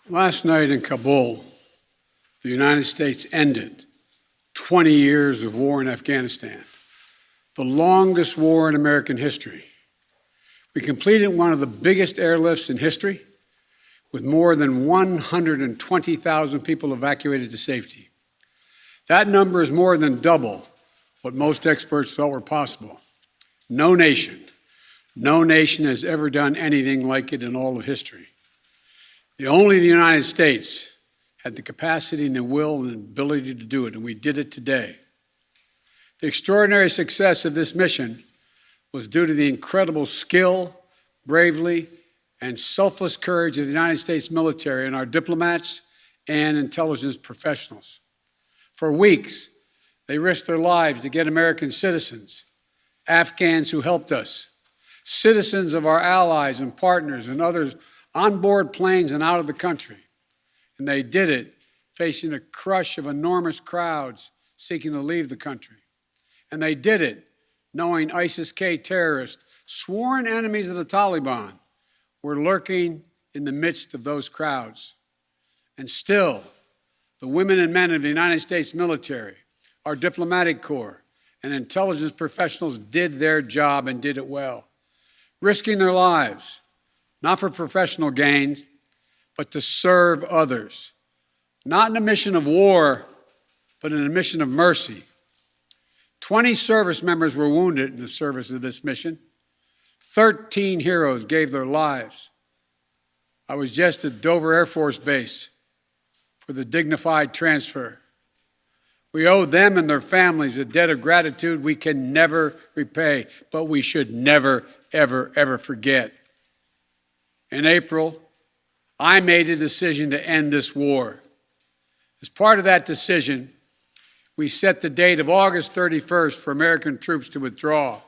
Last night in Kabul, the United States ended 20 years of war in Afghanistan, the longest war in American history. We completed one of the biggest airlifts in history, with more than 120,000 people evacuated to safety. That number is more than double what most experts thought were possible. No nation has ever done anything like it in all of history. Only the United States had the capacity and the will and ability to do it, and we did it today. The extraordinary success of this mission was due to the incredible skill, bravery, and selfless courage of the United States military and our diplomats and intelligence professionals. For weeks, they risked their lives to get American citizens, Afghans who helped us, citizens of our allies and partners and others on board planes and out of the country. And they did it facing a crush of enormous crowds seeking to leave the country. And they did it knowing ISIS-K terrorists, sworn enemies of the Taliban, were lurking in the midst of those crowds. And still, the women and men of the United States military, our diplomatic corps, and intelligence professionals did their job and did it well, risking their lives, not for professional gains, but to serve others, not in a mission of war, but in a mission of mercy. 20 service members were wounded in the service of this mission. 13 heroes gave their lives. I was just at Dover Air Force Base for the dignified transfer. We owe them and their families a debt of gratitude we can never repay, but we should never, ever, ever forget. In April, I made a decision to end this war. As part of that decision, we set the date of August 31st for American troops to withdraw.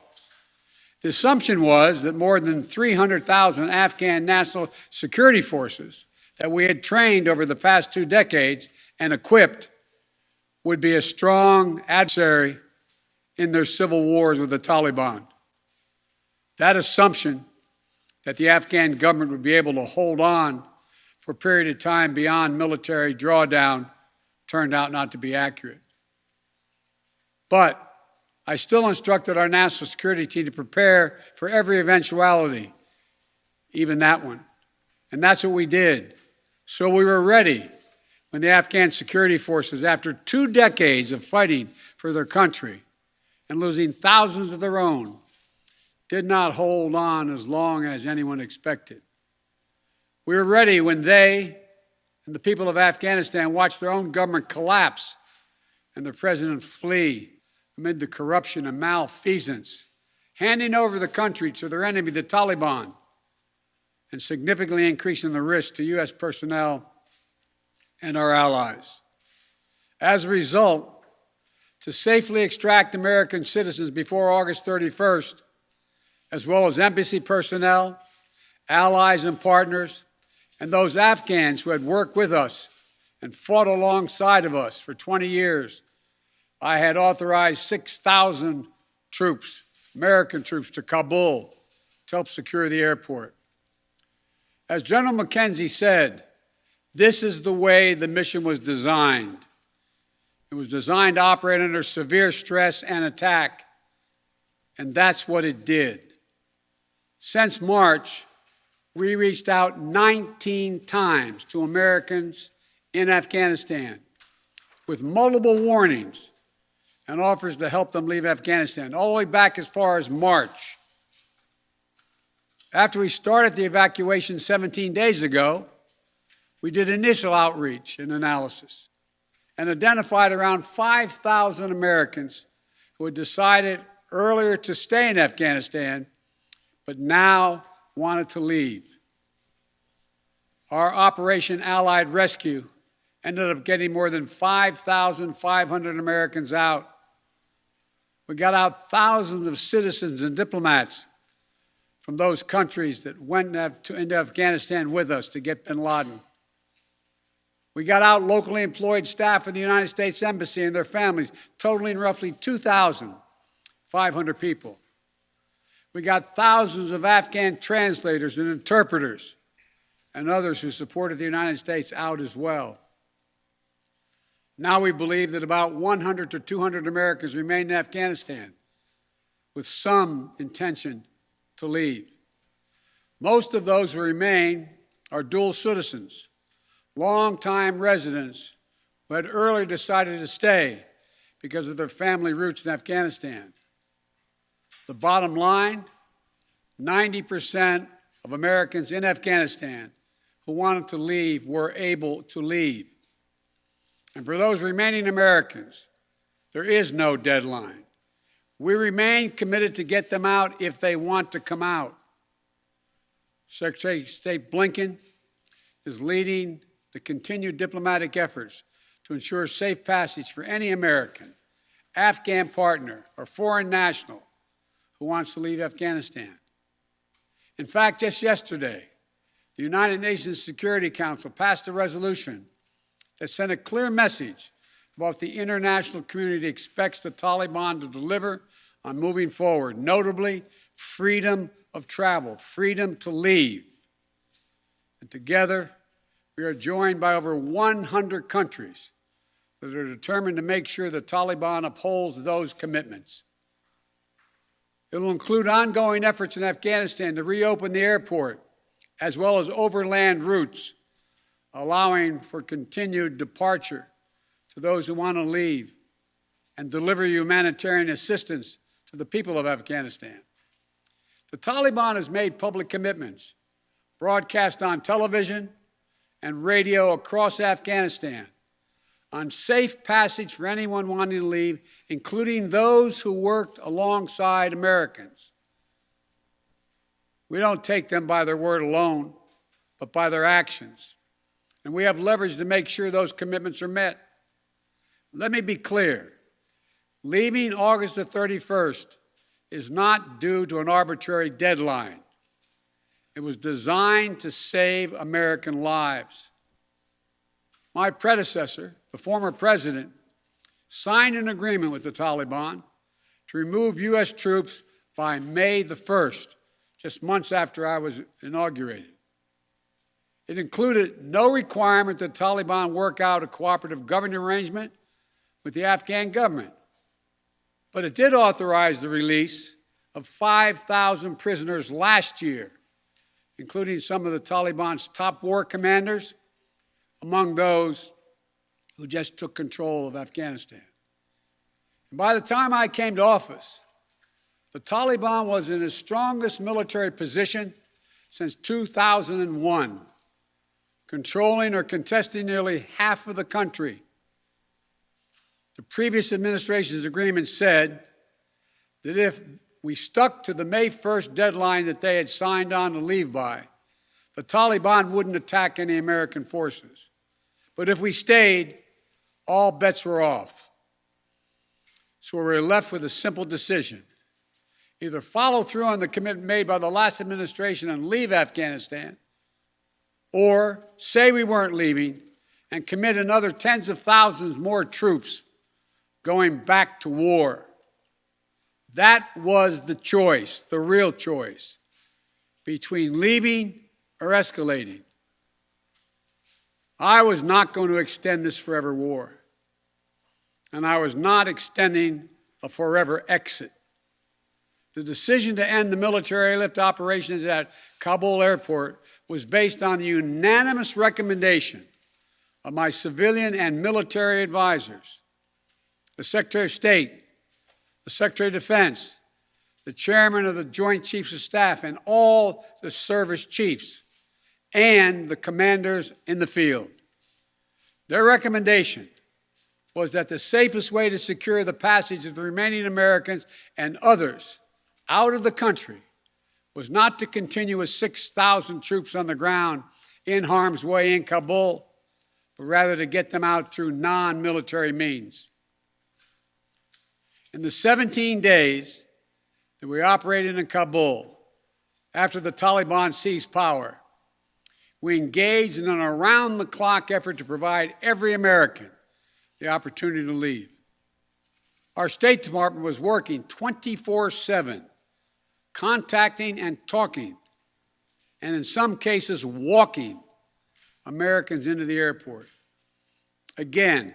The assumption was that more than 300,000 Afghan national security forces that we had trained over the past 2 decades and equipped would be a strong adversary in their civil wars with the Taliban. That assumption that the Afghan government would be able to hold on for a period of time beyond military drawdown turned out not to be accurate. But I still instructed our national security team to prepare for every eventuality, even that one. And that's what we did. So we were ready when the Afghan security forces, after 2 decades of fighting for their country and losing thousands of their own, did not hold on as long as anyone expected. We were ready when they and the people of Afghanistan watched their own government collapse and their president flee amid the corruption and malfeasance, handing over the country to their enemy, the Taliban, and significantly increasing the risk to U.S. personnel and our allies. As a result, to safely extract American citizens before August 31st, as well as embassy personnel, allies and partners, and those Afghans who had worked with us and fought alongside of us for 20 years, I had authorized 6,000 troops, American troops, to Kabul to help secure the airport. As General McKenzie said, this is the way the mission was designed. It was designed to operate under severe stress and attack, and that's what it did. Since March, we reached out 19 times to Americans in Afghanistan with multiple warnings and offers to help them leave Afghanistan, all the way back as far as March. After we started the evacuation 17 days ago, we did initial outreach and analysis and identified around 5,000 Americans who had decided earlier to stay in Afghanistan but now wanted to leave. Our Operation Allied Rescue ended up getting more than 5,500 Americans out. We got out thousands of citizens and diplomats from those countries that went into Afghanistan with us to get bin Laden. We got out locally employed staff of the United States Embassy and their families, totaling roughly 2,500 people. We got thousands of Afghan translators and interpreters and others who supported the United States out as well. Now we believe that about 100 to 200 Americans remain in Afghanistan, with some intention to leave. Most of those who remain are dual citizens, longtime residents who had earlier decided to stay because of their family roots in Afghanistan. The bottom line, 90% of Americans in Afghanistan who wanted to leave were able to leave. And for those remaining Americans, there is no deadline. We remain committed to get them out if they want to come out. Secretary of State Blinken is leading the continued diplomatic efforts to ensure safe passage for any American, Afghan partner, or foreign national who wants to leave Afghanistan. In fact, just yesterday, the United Nations Security Council passed a resolution that sent a clear message about what the international community expects the Taliban to deliver on moving forward, notably freedom of travel, freedom to leave. And together, we are joined by over 100 countries that are determined to make sure the Taliban upholds those commitments. It will include ongoing efforts in Afghanistan to reopen the airport, as well as overland routes, allowing for continued departure to those who want to leave and deliver humanitarian assistance to the people of Afghanistan. The Taliban has made public commitments, broadcast on television and radio across Afghanistan, on safe passage for anyone wanting to leave, including those who worked alongside Americans. We don't take them by their word alone, but by their actions. And we have leverage to make sure those commitments are met. Let me be clear. Leaving August the 31st is not due to an arbitrary deadline. It was designed to save American lives. My predecessor, the former president, signed an agreement with the Taliban to remove U.S. troops by May the 1st, just months after I was inaugurated. It included no requirement that the Taliban work out a cooperative governing arrangement with the Afghan government. But it did authorize the release of 5,000 prisoners last year, including some of the Taliban's top war commanders, among those who just took control of Afghanistan. And by the time I came to office, the Taliban was in its strongest military position since 2001, controlling or contesting nearly half of the country. The previous administration's agreement said that if we stuck to the May 1st deadline that they had signed on to leave by, the Taliban wouldn't attack any American forces. But if we stayed, all bets were off. So we were left with a simple decision. Either follow through on the commitment made by the last administration and leave Afghanistan, or say we weren't leaving and commit another tens of thousands more troops going back to war. That was the choice, the real choice, between leaving or escalating. I was not going to extend this forever war, and I was not extending a forever exit. The decision to end the military airlift operations at Kabul airport was based on the unanimous recommendation of my civilian and military advisors, the Secretary of State, the Secretary of Defense, the Chairman of the Joint Chiefs of Staff, and all the service chiefs, and the commanders in the field. Their recommendation was that the safest way to secure the passage of the remaining Americans and others out of the country was not to continue with 6,000 troops on the ground in harm's way in Kabul, but rather to get them out through non-military means. In the 17 days that we operated in Kabul, after the Taliban seized power, we engaged in an around-the-clock effort to provide every American the opportunity to leave. Our State Department was working 24/7, contacting and talking, and in some cases walking Americans into the airport. Again,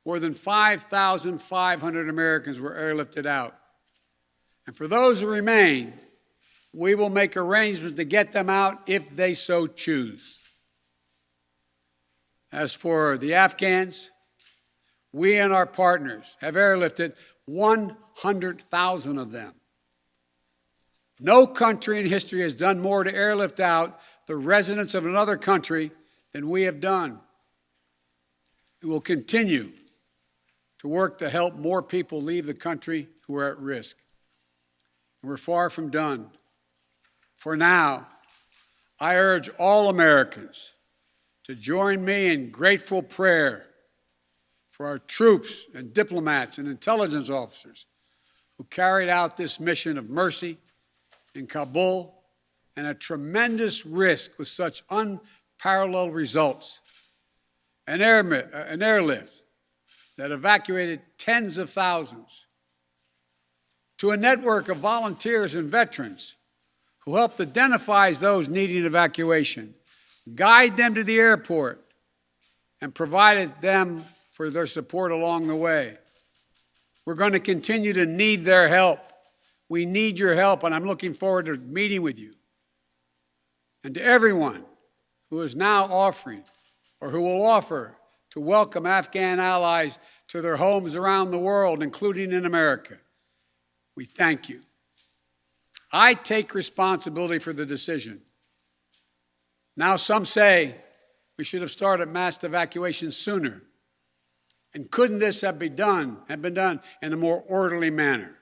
more than 5,500 Americans were airlifted out. And for those who remain, we will make arrangements to get them out if they so choose. As for the Afghans, we and our partners have airlifted 100,000 of them. No country in history has done more to airlift out the residents of another country than we have done. We will continue to work to help more people leave the country who are at risk. And we're far from done. For now, I urge all Americans to join me in grateful prayer for our troops and diplomats and intelligence officers who carried out this mission of mercy in Kabul and at tremendous risk with such unparalleled results. An airlift that evacuated tens of thousands, to a network of volunteers and veterans who helped identify those needing evacuation, guide them to the airport, and provided them for their support along the way. We're going to continue to need their help. We need your help, and I'm looking forward to meeting with you. And to everyone who is now offering or who will offer to welcome Afghan allies to their homes around the world, including in America, we thank you. I take responsibility for the decision. Now some say we should have started mass evacuation sooner. And couldn't this have been done in a more orderly manner?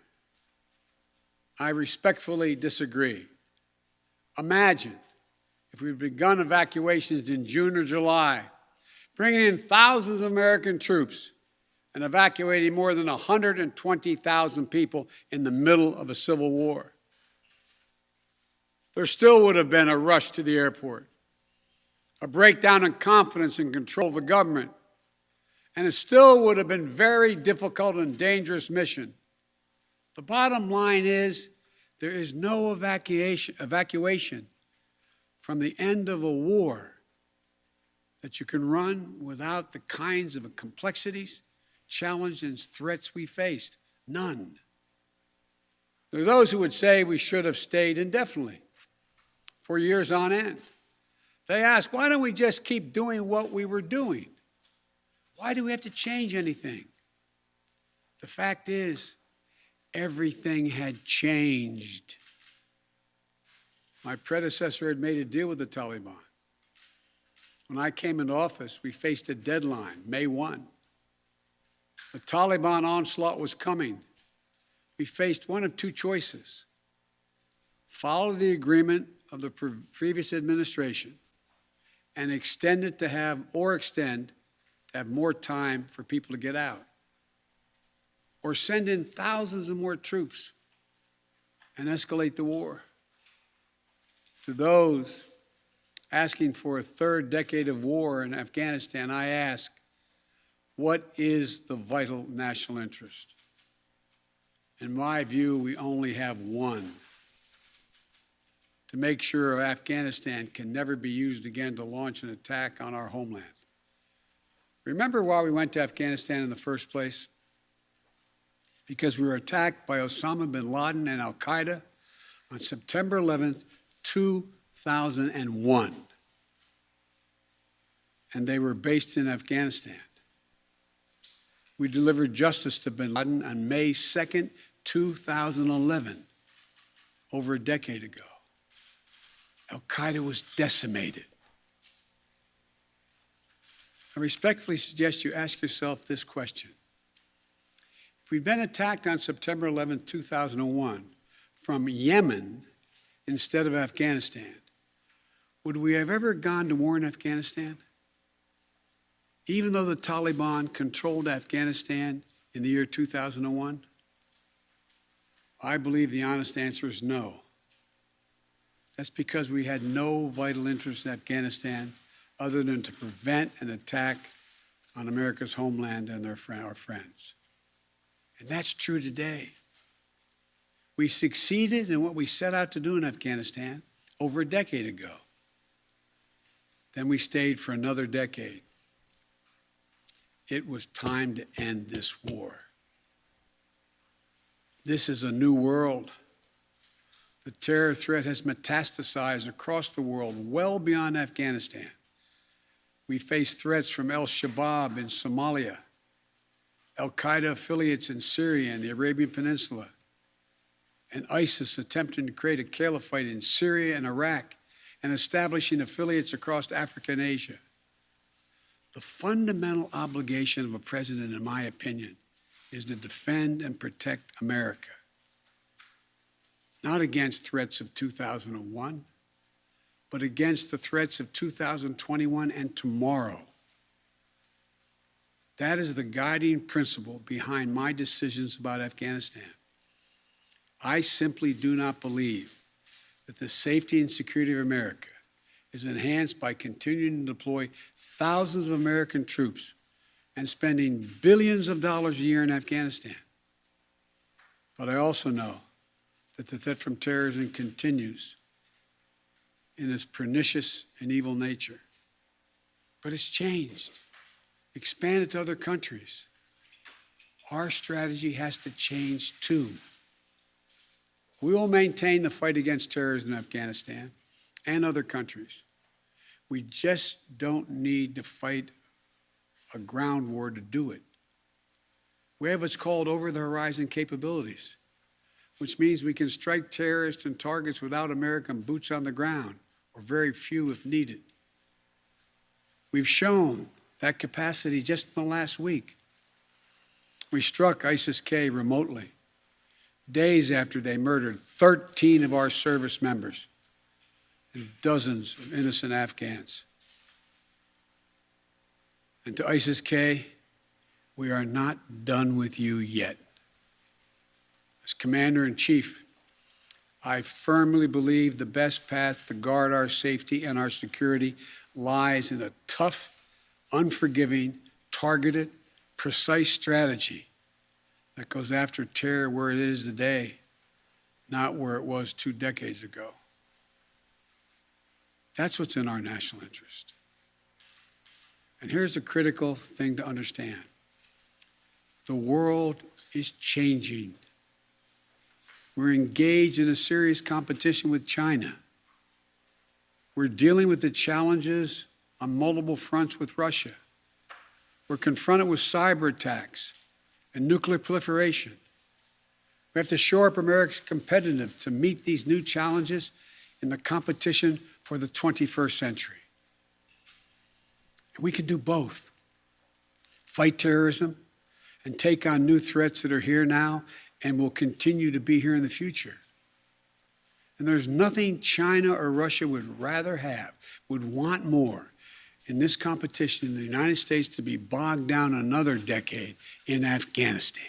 I respectfully disagree. Imagine if we'd begun evacuations in June or July, bringing in thousands of American troops and evacuating more than 120,000 people in the middle of a civil war. There still would have been a rush to the airport, a breakdown in confidence and control of the government, and it still would have been very difficult and dangerous mission. The bottom line is there is no evacuation from the end of a war that you can run without the kinds of complexities, challenges, and threats we faced. None. There are those who would say we should have stayed indefinitely for years on end. They ask, why don't we just keep doing what we were doing? Why do we have to change anything? The fact is, everything had changed. My predecessor had made a deal with the Taliban. When I came into office, we faced a deadline, May 1. The Taliban onslaught was coming. We faced one of two choices: follow the agreement of the previous administration and extend to have more time for people to get out, or send in thousands of more troops and escalate the war. To those asking for a third decade of war in Afghanistan, I ask, what is the vital national interest? In my view, we only have one: to make sure Afghanistan can never be used again to launch an attack on our homeland. Remember why we went to Afghanistan in the first place? Because we were attacked by Osama bin Laden and al-Qaeda on September 11th, 2001. And they were based in Afghanistan. We delivered justice to bin Laden on May 2nd, 2011, over a decade ago. Al-Qaeda was decimated. I respectfully suggest you ask yourself this question. If we'd been attacked on September 11, 2001, from Yemen instead of Afghanistan, would we have ever gone to war in Afghanistan? Even though the Taliban controlled Afghanistan in the year 2001? I believe the honest answer is no. That's because we had no vital interest in Afghanistan other than to prevent an attack on America's homeland and our friends. And that's true today. We succeeded in what we set out to do in Afghanistan over a decade ago. Then we stayed for another decade. It was time to end this war. This is a new world. The terror threat has metastasized across the world, well beyond Afghanistan. We face threats from al-Shabaab in Somalia, al-Qaeda affiliates in Syria and the Arabian Peninsula, and ISIS attempting to create a caliphate in Syria and Iraq and establishing affiliates across Africa and Asia. The fundamental obligation of a president, in my opinion, is to defend and protect America, not against threats of 2001, but against the threats of 2021 and tomorrow. That is the guiding principle behind my decisions about Afghanistan. I simply do not believe that the safety and security of America is enhanced by continuing to deploy thousands of American troops and spending billions of dollars a year in Afghanistan. But I also know that the threat from terrorism continues in its pernicious and evil nature. But it's changed, expanded to other countries. Our strategy has to change too. We will maintain the fight against terrorism in Afghanistan and other countries. We just don't need to fight a ground war to do it. We have what's called over-the-horizon capabilities, which means we can strike terrorists and targets without American boots on the ground, or very few if needed. We've shown that capacity just in the last week. We struck ISIS-K remotely, days after they murdered 13 of our service members and dozens of innocent Afghans. And to ISIS-K, we are not done with you yet. As Commander-in-Chief, I firmly believe the best path to guard our safety and our security lies in a tough, unforgiving, targeted, precise strategy that goes after terror where it is today, not where it was 2 decades ago. That's what's in our national interest. And here's a critical thing to understand. The world is changing. We're engaged in a serious competition with China. We're dealing with the challenges on multiple fronts with Russia. We're confronted with cyber attacks and nuclear proliferation. We have to shore up America's competitiveness to meet these new challenges in the competition for the 21st century. And we can do both. Fight terrorism and take on new threats that are here now and will continue to be here in the future. And there's nothing China or Russia would rather have, would want more in this competition in the United States to be bogged down another decade in Afghanistan.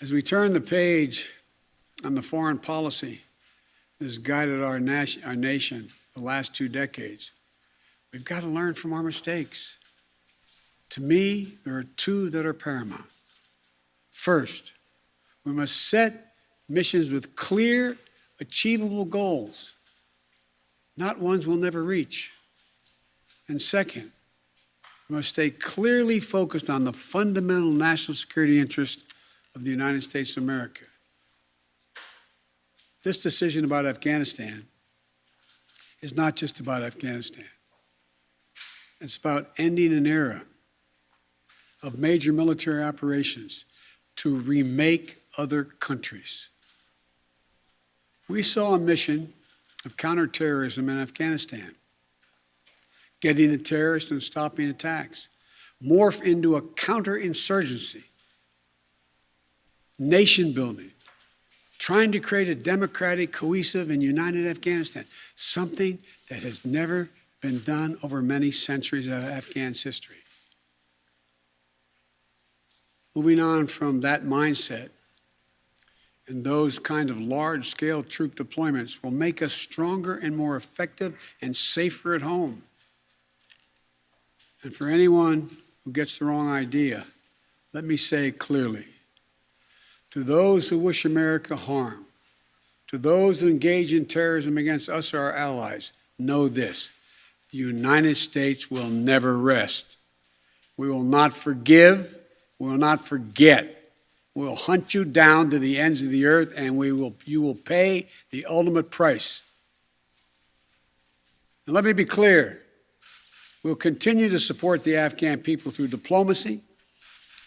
As we turn the page on the foreign policy that has guided our nation the last 2 decades, we've got to learn from our mistakes. To me, there are 2 that are paramount. First, we must set missions with clear, achievable goals, not ones we'll never reach. And second, we must stay clearly focused on the fundamental national security interest of the United States of America. This decision about Afghanistan is not just about Afghanistan. It's about ending an era of major military operations to remake other countries. We saw a mission of counterterrorism in Afghanistan, getting the terrorists and stopping attacks, morph into a counterinsurgency, nation building, trying to create a democratic, cohesive, and united Afghanistan, something that has never been done over many centuries of Afghan's history. Moving on from that mindset, and those kind of large-scale troop deployments will make us stronger and more effective and safer at home. And for anyone who gets the wrong idea, let me say clearly, to those who wish America harm, To those who engage in terrorism against us or our allies, know this: the United States will never rest. We will not forgive. We will not forget. We will hunt you down to the ends of the earth, and you will pay the ultimate price. And let me be clear. We'll continue to support the Afghan people through diplomacy,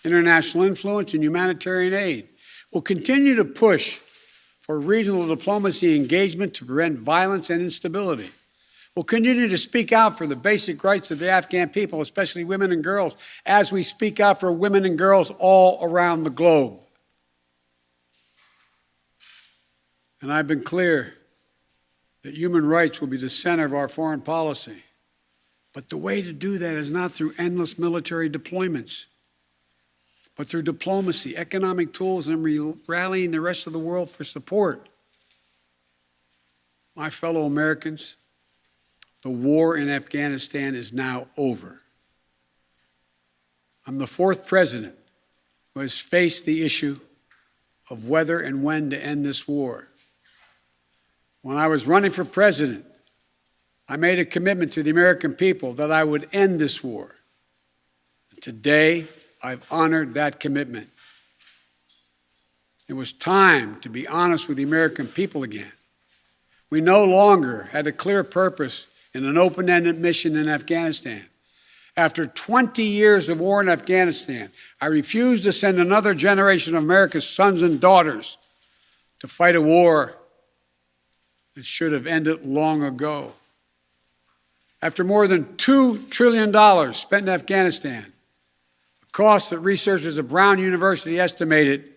international influence, and humanitarian aid. We'll continue to push for regional diplomacy engagement to prevent violence and instability. We'll continue to speak out for the basic rights of the Afghan people, especially women and girls, as we speak out for women and girls all around the globe. And I've been clear that human rights will be the center of our foreign policy. But the way to do that is not through endless military deployments, but through diplomacy, economic tools, and rallying the rest of the world for support. My fellow Americans, the war in Afghanistan is now over. I'm the fourth president who has faced the issue of whether and when to end this war. When I was running for president, I made a commitment to the American people that I would end this war. Today, I've honored that commitment. It was time to be honest with the American people again. We no longer had a clear purpose in an open-ended mission in Afghanistan. After 20 years of war in Afghanistan, I refused to send another generation of America's sons and daughters to fight a war that should have ended long ago. After more than $2 trillion spent in Afghanistan, a cost that researchers at Brown University estimated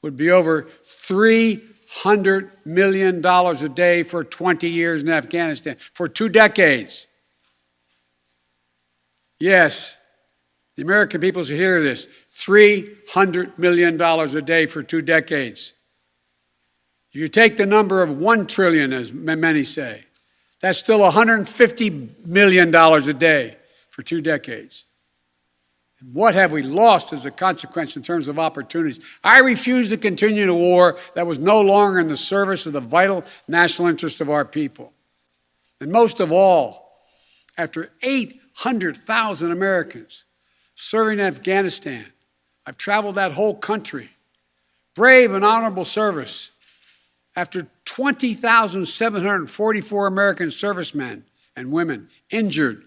would be over $300 million a day for 20 years in Afghanistan, for 2 decades. Yes, the American people should hear this: $300 million a day for 2 decades. If you take the number of 1 trillion, as many say, that's still $150 million a day for 2 decades. And what have we lost as a consequence in terms of opportunities? I refuse to continue a war that was no longer in the service of the vital national interest of our people. And most of all, after 800,000 Americans serving in Afghanistan, I've traveled that whole country, brave and honorable service. After 20,744 American servicemen and women injured,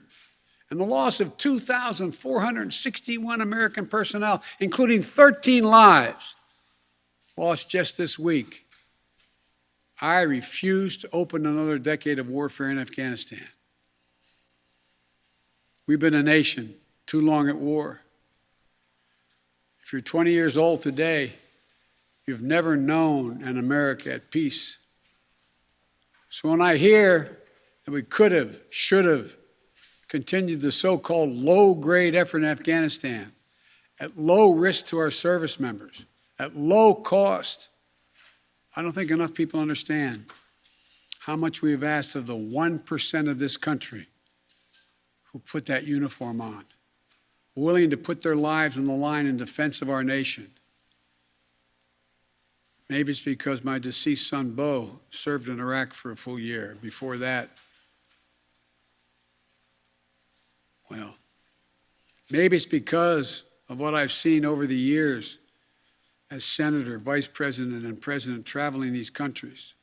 and the loss of 2,461 American personnel, including 13 lives lost just this week, I refuse to open another decade of warfare in Afghanistan. We've been a nation too long at war. If you're 20 years old today, you've never known an America at peace. So when I hear that we could have, should have continued the so-called low-grade effort in Afghanistan at low risk to our service members, at low cost, I don't think enough people understand how much we have asked of the 1% of this country who put that uniform on, willing to put their lives on the line in defense of our nation. Maybe it's because my deceased son, Bo, served in Iraq for a full year. Before that, well, maybe it's because of what I've seen over the years as senator, vice president, and president traveling these countries.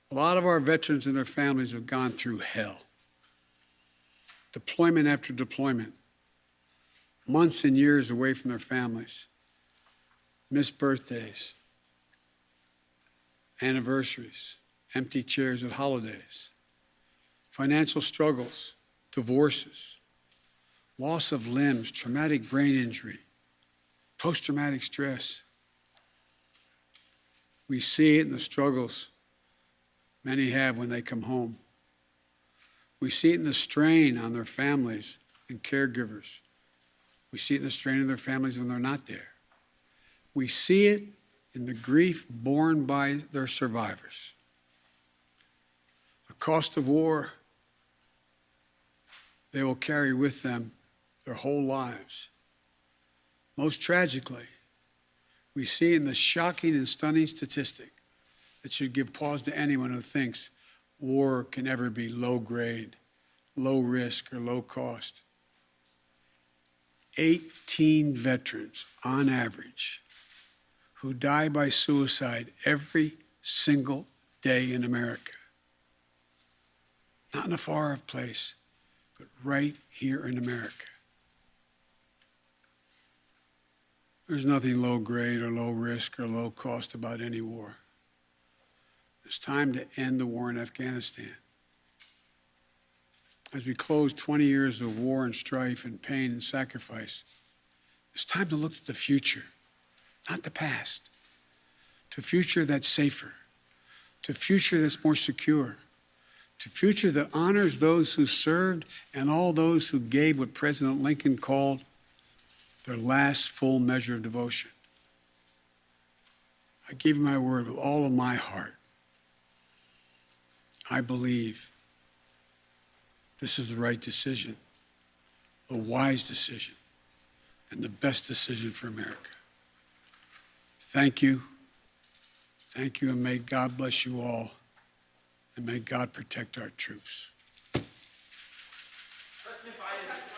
A lot of our veterans and their families have gone through hell. Deployment after deployment, months and years away from their families. Missed birthdays, anniversaries, empty chairs at holidays, financial struggles, divorces, loss of limbs, traumatic brain injury, post-traumatic stress. We see it in the struggles many have when they come home. We see it in the strain on their families and caregivers. We see it in the strain on their families when they're not there. We see it in the grief borne by their survivors. The cost of war they will carry with them their whole lives. Most tragically, we see in the shocking and stunning statistic that should give pause to anyone who thinks war can ever be low grade, low risk, or low cost. 18 veterans, on average, who die by suicide every single day in America. Not in a far-off place, but right here in America. There's nothing low grade or low risk or low cost about any war. It's time to end the war in Afghanistan. As we close 20 years of war and strife and pain and sacrifice, it's time to look to the future, not the past, to a future that's safer, to a future that's more secure, to a future that honors those who served and all those who gave what President Lincoln called their last full measure of devotion. I give you my word with all of my heart. I believe this is the right decision, a wise decision, and the best decision for America. Thank you. Thank you, and may God bless you all, and may God protect our troops. President Biden.